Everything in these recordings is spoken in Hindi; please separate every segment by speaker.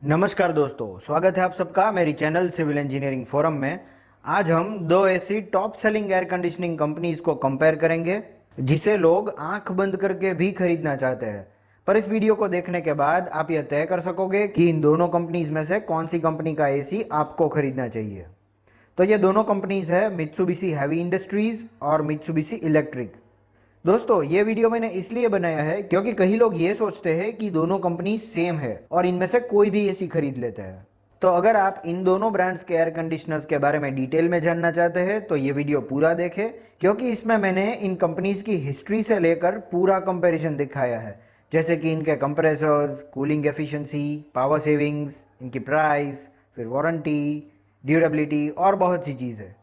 Speaker 1: नमस्कार दोस्तों, स्वागत है आप सबका मेरी चैनल सिविल इंजीनियरिंग फोरम में। आज हम दो ऐसी top selling air conditioning companies को कंपेयर करेंगे जिसे लोग आंख बंद करके भी खरीदना चाहते हैं। पर इस वीडियो को देखने के बाद आप यह तय कर सकोगे कि इन दोनों कंपनीज में से कौन सी कंपनी का एसी आपको खरीदना चाहिए। तो ये दोनों कंपनीज है मित्सुबिशी हैवी इंडस्ट्रीज और मित्सुबिशी इलेक्ट्रिक। दोस्तों, ये वीडियो मैंने इसलिए बनाया है क्योंकि कई लोग ये सोचते हैं कि दोनों कंपनी सेम है और इनमें से कोई भी एसी खरीद लेते हैं। तो अगर आप इन दोनों ब्रांड्स के एयर कंडीशनर्स के बारे में डिटेल में जानना चाहते हैं तो ये वीडियो पूरा देखें, क्योंकि इसमें मैंने इन कंपनीज की हिस्ट्री से लेकर पूरा कंपैरिजन दिखाया है, जैसे कि इनके compressors, cooling efficiency, power savings, इनकी प्राइस, फिर वारंटी, ड्यूरेबिलिटी और बहुत सी चीज़ें।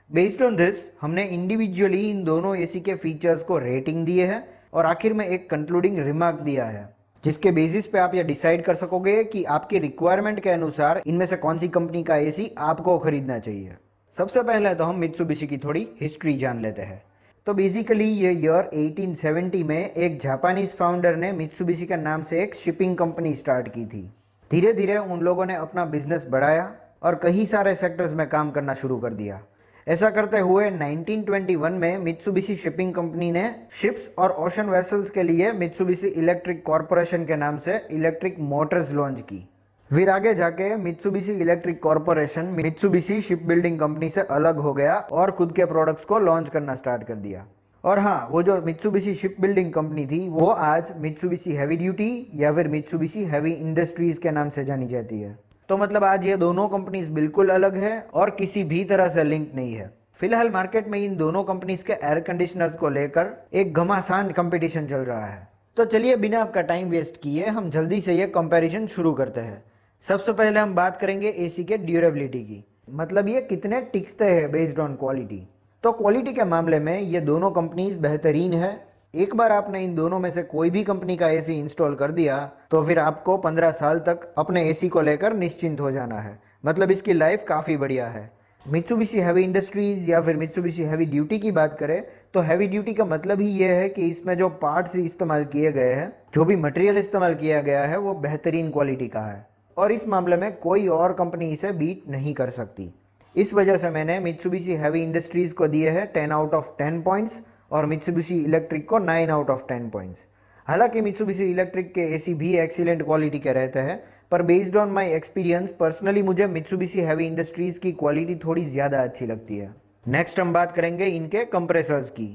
Speaker 1: बेस्ड ऑन दिस हमने इंडिविजुअली इन दोनों एसी के फीचर्स को रेटिंग दिए हैं और आखिर में एक कंक्लूडिंग रिमार्क दिया है, जिसके बेसिस पे आप ये डिसाइड कर सकोगे कि आपकी रिक्वायरमेंट के अनुसार इनमें से कौन सी कंपनी का एसी आपको खरीदना चाहिए। सबसे पहले तो हम मित्सुबिशी की थोड़ी हिस्ट्री जान लेते हैं। तो बेसिकली ये ईयर 1870 में एक जापानीज फाउंडर ने मित्सुबिशी के नाम से एक शिपिंग कंपनी स्टार्ट की थी। धीरे धीरे उन लोगों ने अपना बिजनेस बढ़ाया और कई सारे सेक्टर्स में काम करना शुरू कर दिया। ऐसा करते हुए 1921 में मित्सुबिशी शिपिंग कंपनी ने शिप्स और ओशन वेसल्स के लिए मित्सुबिशी इलेक्ट्रिक कॉरपोरेशन के नाम से इलेक्ट्रिक मोटर्स लॉन्च की। फिर आगे जाके Mitsubishi electric corporation Mitsubishi ship building company से अलग हो गया और खुद के प्रोडक्ट्स को लॉन्च करना स्टार्ट कर दिया। और हाँ, वो जो मित्सुबिशी शिप बिल्डिंग कंपनी थी वो आज मित्सुबिशी हैवी ड्यूटी या फिर मित्सुबिशी हैवी इंडस्ट्रीज के नाम से जानी जाती है। तो मतलब आज ये दोनों कंपनीज बिल्कुल अलग है और किसी भी तरह से लिंक नहीं है। फिलहाल मार्केट में इन दोनों कंपनीज के एयर कंडीशनर्स को लेकर एक घमासान कंपटीशन चल रहा है। तो चलिए बिना आपका टाइम वेस्ट किए हम जल्दी से ये कंपैरिजन शुरू करते हैं। सबसे पहले हम बात करेंगे एसी के ड्यूरेबिलिटी की, मतलब ये कितने टिकते हैं बेस्ड ऑन क्वालिटी। तो क्वालिटी के मामले में ये दोनों कंपनीज बेहतरीन है। एक बार आपने इन दोनों में से कोई भी कंपनी का एसी इंस्टॉल कर दिया तो फिर आपको 15 साल तक अपने एसी को लेकर निश्चिंत हो जाना है, मतलब इसकी लाइफ काफ़ी बढ़िया है। मित्सुबिशी हैवी इंडस्ट्रीज या फिर मित्सुबिशी हैवी ड्यूटी की बात करें तो हैवी ड्यूटी का मतलब ही ये है कि इसमें जो पार्ट्स इस्तेमाल किए गए हैं, जो भी मटेरियल इस्तेमाल किया गया है वो बेहतरीन क्वालिटी का है और इस मामले में कोई और कंपनी इसे बीट नहीं कर सकती। इस वजह से मैंने मित्सुबिशी हैवी इंडस्ट्रीज़ को दिए हैं 10 आउट ऑफ 10 पॉइंट्स और मित्सुबिशी इलेक्ट्रिक को 9 आउट ऑफ 10 पॉइंट्स। हालांकि मित्सुबिशी इलेक्ट्रिक के एसी भी एक्सीलेंट क्वालिटी के रहते हैं, पर based on my experience personally मुझे मित्सुबिशी हैवी इंडस्ट्रीज़ की क्वालिटी थोड़ी ज़्यादा अच्छी लगती है। नेक्स्ट हम बात करेंगे इनके कंप्रेसर्स की।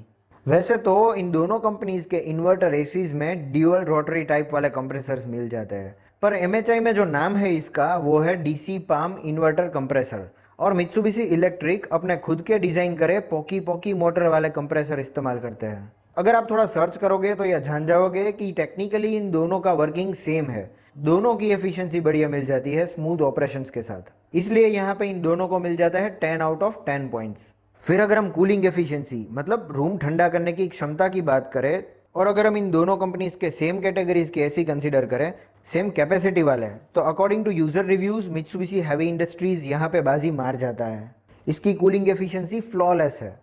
Speaker 1: वैसे तो इन दोनों कंपनीज के इन्वर्टर एसीज में ड्यूअल रोटरी टाइप वाले कंप्रेसर्स मिल जाते हैं, पर एमएचआई में जो नाम है इसका वो है डीसी पाम इन्वर्टर कंप्रेसर और मित्सुबिशी इलेक्ट्रिक अपने खुद के डिज़ाइन करे पोकी पोकी मोटर वाले कंप्रेसर इस्तेमाल करते हैं। अगर आप थोड़ा सर्च करोगे तो यह जान जाओगे कि टेक्निकली इन दोनों का वर्किंग सेम है। दोनों की एफिशिएंसी बढ़िया मिल जाती है स्मूथ ऑपरेशंस के साथ, इसलिए यहाँ पे इन दोनों को मिल जाता है 10 आउट ऑफ 10 पॉइंट्स। फिर अगर हम कूलिंग एफिशिएंसी मतलब रूम ठंडा करने की क्षमता की बात करें और अगर हम इन दोनों कंपनीज के सेम कैटेगरीज के एसी कंसीडर करें, सेम कैपेसिटी वाले हैं, तो according to user reviews Mitsubishi Heavy Industries यहाँ पे बाजी मार जाता है। इसकी कूलिंग एफिशिएंसी फ्लॉलेस है,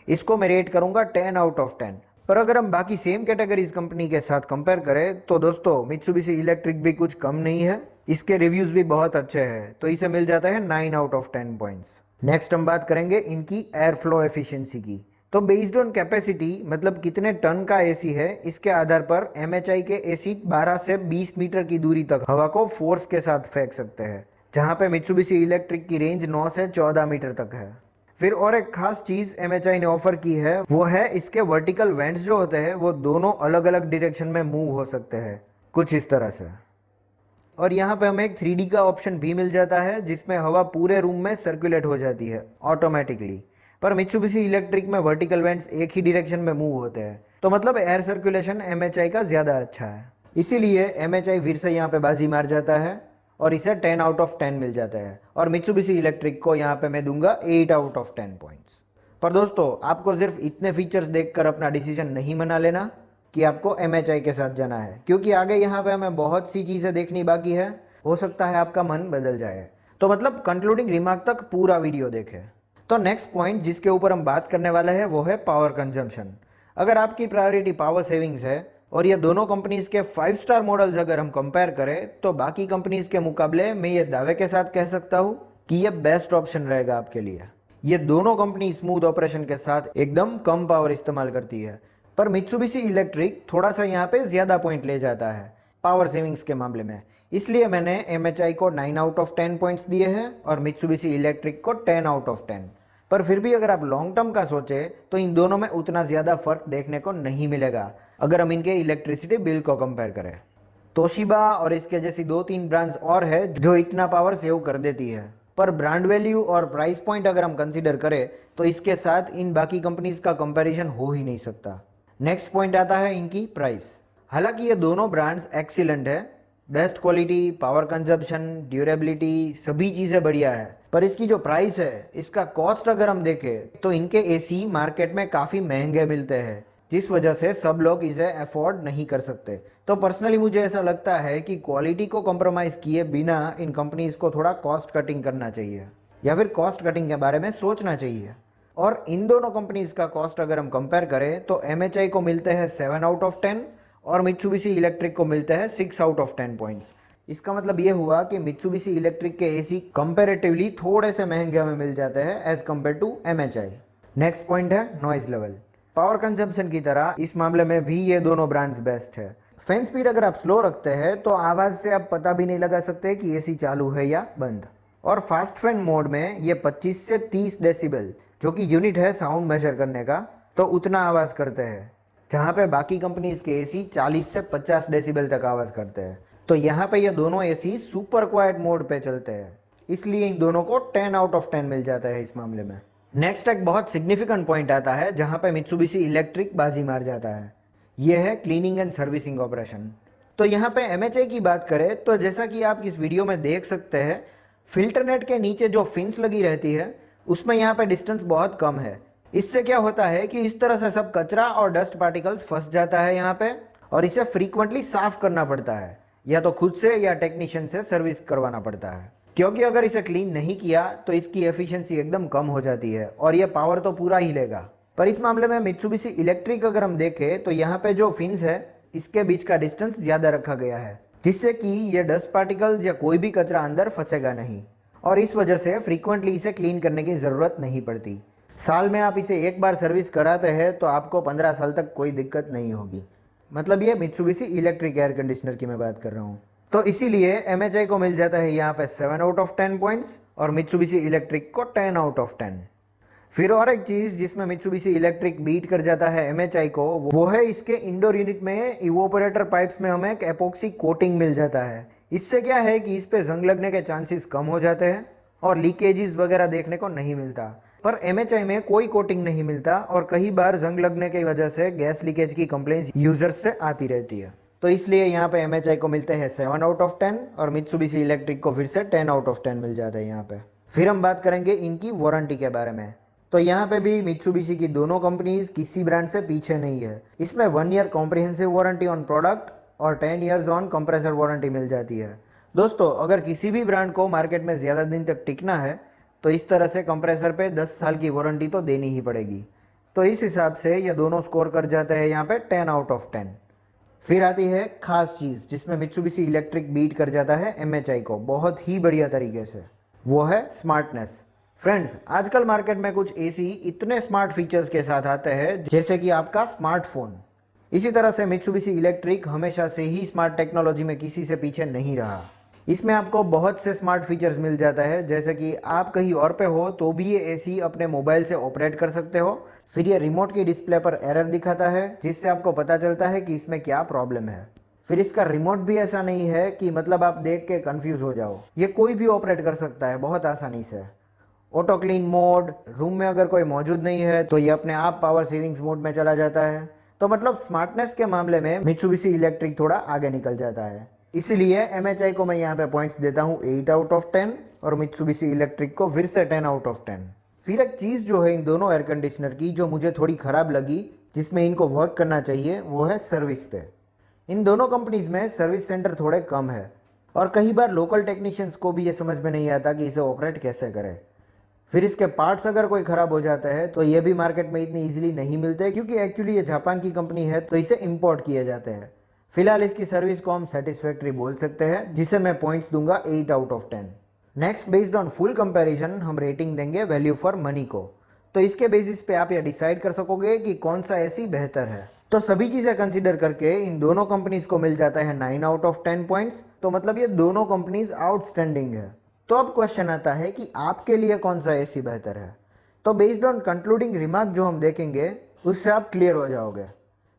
Speaker 1: इसको मैं रेट करूँगा 10 आउट ऑफ 10। पर अगर हम बाकी सेम कैटेगरीज कंपनी के साथ कंपेयर करें तो दोस्तों मित्सुबिशी इलेक्ट्रिक भी कुछ कम नहीं है, इसके रिव्यूज भी बहुत अच्छे हैं, तो इसे मिल जाता है 9 आउट ऑफ 10 पॉइंट्स। नेक्स्ट हम बात करेंगे इनकी एयर फ्लो एफिशिएंसी की। तो बेस्ड ऑन कैपेसिटी मतलब कितने टन का एसी है, इसके आधार पर एमएचआई के एसी 12 से 20 मीटर की दूरी तक हवा को फोर्स के साथ फेंक सकते हैं, जहां पे मित्सुबिशी इलेक्ट्रिक की रेंज 9 से 14 मीटर तक है। फिर और एक खास चीज एमएचआई ने ऑफर की है वो है इसके वर्टिकल वेंट्स जो होते हैं वो दोनों अलग अलग डायरेक्शन में मूव हो सकते हैं, कुछ इस तरह से। और यहाँ पे हमें एक 3D का ऑप्शन भी मिल जाता है जिसमें हवा पूरे रूम में सर्कुलेट हो जाती है ऑटोमेटिकली। पर मित्सुबिशी इलेक्ट्रिक में वर्टिकल वेंट्स एक ही डायरेक्शन में मूव होते हैं, तो मतलब एयर सर्कुलेशन एमएचआई का ज़्यादा अच्छा है, इसीलिए एमएचआई फिर से यहाँ पे बाजी मार जाता है और इसे 10 आउट ऑफ 10 मिल जाता है और मित्सुबिशी इलेक्ट्रिक को यहाँ पे मैं दूंगा 8 आउट ऑफ 10 पॉइंट्स। पर दोस्तों आपको सिर्फ इतने फीचर्स देखकर अपना डिसीजन नहीं बना लेना कि आपको एमएचआई के साथ जाना है, क्योंकि आगे यहाँ पे हमें बहुत सी चीज़ें देखनी बाकी है, हो सकता है आपका मन बदल जाए। तो मतलब कंक्लूडिंग रिमार्क तक पूरा वीडियो देखें। तो नेक्स्ट पॉइंट जिसके ऊपर हम बात करने वाले हैं वो है पावर कंजम्पशन। अगर आपकी प्रायोरिटी पावर सेविंग्स है और ये दोनों कंपनीज के 5 स्टार मॉडल्स अगर हम कंपेयर करें तो बाकी कंपनीज के मुकाबले मैं ये दावे के साथ कह सकता हूँ कि ये बेस्ट ऑप्शन रहेगा आपके लिए। ये दोनों कंपनी स्मूथ ऑपरेशन के साथ एकदम कम पावर इस्तेमाल करती है, पर मित्सुबिशी इलेक्ट्रिक थोड़ा सा यहाँ पे ज़्यादा पॉइंट ले जाता है पावर सेविंग्स के मामले में। इसलिए मैंने MHI को 9 आउट ऑफ 10 पॉइंट्स दिए हैं और मित्सुबिशी इलेक्ट्रिक को 10 आउट ऑफ 10। पर फिर भी अगर आप लॉन्ग टर्म का सोचे तो इन दोनों में उतना ज़्यादा फर्क देखने को नहीं मिलेगा अगर हम इनके इलेक्ट्रिसिटी बिल को कंपेयर करें। तोशिबा और इसके जैसी 2-3 ब्रांड्स और है जो इतना पावर सेव कर देती है, पर ब्रांड वैल्यू और प्राइस पॉइंट अगर हम कंसीडर करें तो इसके साथ इन बाकी कंपनीज का कंपैरिजन हो ही नहीं सकता। नेक्स्ट पॉइंट आता है इनकी प्राइस। हालांकि ये दोनों ब्रांड्स एक्सीलेंट है, best quality, power consumption, durability सभी चीज़ें बढ़िया है, पर इसकी जो प्राइस है, इसका कॉस्ट अगर हम देखें तो इनके एसी मार्केट में काफ़ी महंगे मिलते हैं, जिस वजह से सब लोग इसे अफोर्ड नहीं कर सकते। तो पर्सनली मुझे ऐसा लगता है कि क्वालिटी को कॉम्प्रोमाइज़ किए बिना इन कंपनीज को थोड़ा कॉस्ट कटिंग करना चाहिए या फिर कॉस्ट कटिंग के बारे में सोचना चाहिए। और इन दोनों कंपनीज का कॉस्ट अगर हम कंपेयर करें तो MHI को मिलते हैं 7 आउट ऑफ 10 और मित्सुबिशी इलेक्ट्रिक को मिलते हैं 6 आउट ऑफ 10 पॉइंट्स। इसका मतलब ये हुआ कि मित्सुबिशी इलेक्ट्रिक के एसी कंपैरेटिवली थोड़े से महंगे हमें मिल जाते हैं as compared to MHI। Next point है नॉइज लेवल। पावर कंजम्पशन की तरह इस मामले में भी ये दोनों ब्रांड्स बेस्ट है। फैन स्पीड अगर आप स्लो रखते हैं तो आवाज़ से आप पता भी नहीं लगा सकते कि एसी चालू है या बंद। और फास्ट फैन मोड में ये 25 से 30 डेसिबल, जो कि यूनिट है साउंड मेजर करने का, तो उतना आवाज़ करते हैं, जहाँ पे बाकी कंपनीज के एसी 40 से 50 डेसिबल तक आवाज़ करते हैं। तो यहाँ पे ये दोनों एसी सुपर क्वाइट मोड पे चलते हैं, इसलिए इन दोनों को 10 आउट ऑफ 10 मिल जाता है इस मामले में। नेक्स्ट एक बहुत सिग्निफिकेंट पॉइंट आता है जहाँ पे मित्सुबिशी इलेक्ट्रिक बाजी मार जाता है, ये है क्लीनिंग एंड सर्विसिंग ऑपरेशन। तो यहाँ पे MHI की बात करें तो जैसा कि आप इस वीडियो में देख सकते हैं, फिल्टर नेट के नीचे जो फिन्स लगी रहती है उसमें यहाँ पे डिस्टेंस बहुत कम है। इससे क्या होता है कि इस तरह से सब कचरा और डस्ट पार्टिकल्स फंस जाता है यहाँ पे, और इसे फ्रीक्वेंटली साफ करना पड़ता है, या तो खुद से या टेक्नीशियन से सर्विस करवाना पड़ता है, क्योंकि अगर इसे क्लीन नहीं किया तो इसकी एफिशिएंसी एकदम कम हो जाती है और ये पावर तो पूरा ही लेगा। पर इस मामले में मित्सुबिशी इलेक्ट्रिक अगर हम देखें तो यहाँ पे जो फिन्स है इसके बीच का डिस्टेंस ज़्यादा रखा गया है, जिससे कि ये डस्ट पार्टिकल्स या कोई भी कचरा अंदर फंसेगा नहीं, और इस वजह से फ्रीक्वेंटली इसे क्लीन करने की ज़रूरत नहीं पड़ती। साल में आप इसे एक बार सर्विस कराते हैं तो आपको 15 साल तक कोई दिक्कत नहीं होगी। मतलब ये मित्सुबिशी इलेक्ट्रिक एयर कंडीशनर की मैं बात कर रहा हूँ। तो इसीलिए MHI को मिल जाता है यहाँ पे 7 आउट ऑफ 10 पॉइंट्स और मित्सुबिशी इलेक्ट्रिक को 10 आउट ऑफ 10। फिर और एक चीज़ जिसमें मित्सुबिशी इलेक्ट्रिक बीट कर जाता है MHI को, वो है इसके इंडोर यूनिट में इवोपरेटर पाइप्स में हमें एक एपोक्सी कोटिंग मिल जाता है। इससे क्या है कि इस पे जंग लगने के चांसेस कम हो जाते हैं और लीकेजेस वगैरह देखने को नहीं मिलता। पर MHI में कोई कोटिंग नहीं मिलता और कई बार जंग लगने की वजह से गैस लीकेज की कंप्लेंट्स यूजर्स से आती रहती है। तो इसलिए यहाँ पे MHI को मिलते हैं 7 आउट ऑफ 10 और मित्सुबिशी इलेक्ट्रिक को फिर से 10 आउट ऑफ 10 मिल जाता है यहाँ पे। फिर हम बात करेंगे इनकी वारंटी के बारे में। तो यहाँ पे भी मित्सुबिशी की दोनों कंपनीज किसी ब्रांड से पीछे नहीं है। इसमें 1 year comprehensive warranty on product और 10 ईयर्स ऑन कंप्रेसर वारंटी मिल जाती है। दोस्तों, अगर किसी भी ब्रांड को मार्केट में ज़्यादा दिन तक टिकना है तो इस तरह से कंप्रेसर पे 10 साल की वारंटी तो देनी ही पड़ेगी। तो इस हिसाब से ये दोनों स्कोर कर जाते हैं यहाँ पे 10 आउट ऑफ 10। फिर आती है खास चीज़ जिसमें मित्सुबिशी इलेक्ट्रिक बीट कर जाता है MHI को बहुत ही बढ़िया तरीके से, वो है स्मार्टनेस। फ्रेंड्स, आजकल मार्केट में कुछ एसी इतने स्मार्ट फीचर्स के साथ आते हैं जैसे कि आपका स्मार्टफोन। इसी तरह से मित्सुबिशी इलेक्ट्रिक हमेशा से ही स्मार्ट टेक्नोलॉजी में किसी से पीछे नहीं रहा। इसमें आपको बहुत से स्मार्ट फीचर्स मिल जाता है, जैसे कि आप कहीं और पे हो तो भी ये एसी अपने मोबाइल से ऑपरेट कर सकते हो। फिर ये रिमोट की डिस्प्ले पर एरर दिखाता है जिससे आपको पता चलता है कि इसमें क्या प्रॉब्लम है। फिर इसका रिमोट भी ऐसा नहीं है कि मतलब आप देख के कंफ्यूज हो जाओ, ये कोई भी ऑपरेट कर सकता है बहुत आसानी से। ऑटो क्लीन मोड, रूम में अगर कोई मौजूद नहीं है तो ये अपने आप पावर सेविंग्स मोड में चला जाता है। तो मतलब स्मार्टनेस के मामले में मित्सुबिशी इलेक्ट्रिक थोड़ा आगे निकल जाता है। इसीलिए MHI को मैं यहाँ पे पॉइंट्स देता हूँ 8 आउट ऑफ 10 और मित्सुबिशी इलेक्ट्रिक को फिर से 10 आउट ऑफ 10। फिर एक चीज़ जो है इन दोनों एयर कंडीशनर की जो मुझे थोड़ी ख़राब लगी, जिसमें इनको वर्क करना चाहिए, वो है सर्विस पे। इन दोनों कंपनीज़ में सर्विस सेंटर थोड़े कम है और कई बार लोकल टेक्नीशियंस को भी ये समझ में नहीं आता कि इसे ऑपरेट कैसे करें। फिर इसके पार्ट्स अगर कोई ख़राब हो जाता है तो ये भी मार्केट में इतनी इजीली नहीं मिलते, क्योंकि एक्चुअली ये जापान की कंपनी है तो इसे इंपोर्ट किए जाते हैं। फिलहाल इसकी सर्विस को हम सेटिस्फैक्ट्री बोल सकते हैं, जिसे मैं पॉइंट्स दूंगा 8 out of 10। Next, based on full comparison हम रेटिंग देंगे वैल्यू फॉर मनी को। तो इसके बेसिस पे आप ये डिसाइड कर सकोगे कि कौन सा एसी बेहतर है। तो सभी चीज़ें कंसीडर करके इन दोनों कंपनीज को मिल जाता है 9 आउट ऑफ 10 पॉइंट्स। तो मतलब ये दोनों कंपनीज आउटस्टैंडिंग है। तो अब क्वेश्चन आता है कि आपके लिए कौन सा एसी बेहतर है। तो बेस्ड ऑन कंक्लूडिंग रिमार्क जो हम देखेंगे उससे आप क्लियर हो जाओगे।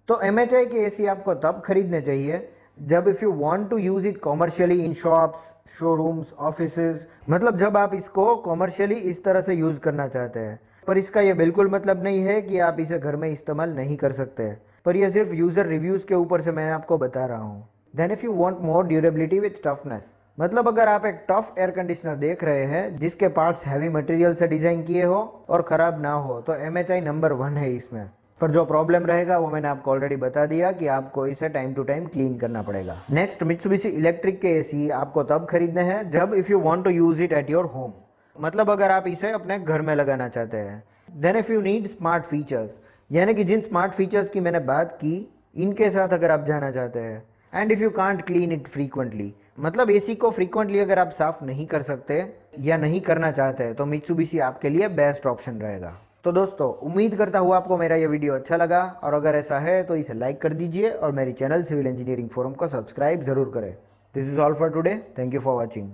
Speaker 1: तो MHI के एसी आपको तब खरीदने चाहिए जब if you want to use it commercially in shops, showrooms, offices, मतलब जब आप इसको कॉमर्शियली इस तरह से यूज़ करना चाहते हैं। पर इसका ये बिल्कुल मतलब नहीं है कि आप इसे घर में इस्तेमाल नहीं कर सकते, पर यह सिर्फ यूज़र रिव्यूज़ के ऊपर से मैं आपको बता रहा हूँ। Then if you want more durability with toughness, मतलब अगर आप एक टफ एयर कंडीशनर देख रहे हैं जिसके पार्ट्स हैवी मटेरियल से डिज़ाइन किए हो और ख़राब ना हो, तो MHI नंबर 1 है इसमें। पर जो प्रॉब्लम रहेगा वो मैंने आपको ऑलरेडी बता दिया कि आपको इसे टाइम टू टाइम क्लीन करना पड़ेगा। नेक्स्ट, मित्सुबिशी इलेक्ट्रिक के एसी आपको तब खरीदने हैं जब if you want to use it at your home, मतलब अगर आप इसे अपने घर में लगाना चाहते हैं। Then if you need smart features, यानी कि जिन स्मार्ट फीचर्स की मैंने बात की इनके साथ अगर आप जाना चाहते हैं। And if you can't clean it frequently, मतलब एसी को फ्रीक्वेंटली अगर आप साफ़ नहीं कर सकते या नहीं करना चाहते तो मित्सुबिशी आपके लिए बेस्ट ऑप्शन रहेगा। तो दोस्तों, उम्मीद करता हूँ आपको मेरा ये वीडियो अच्छा लगा, और अगर ऐसा है तो इसे लाइक कर दीजिए और मेरी चैनल सिविल इंजीनियरिंग फोरम को सब्सक्राइब जरूर करें। This is all for today. Thank you for watching.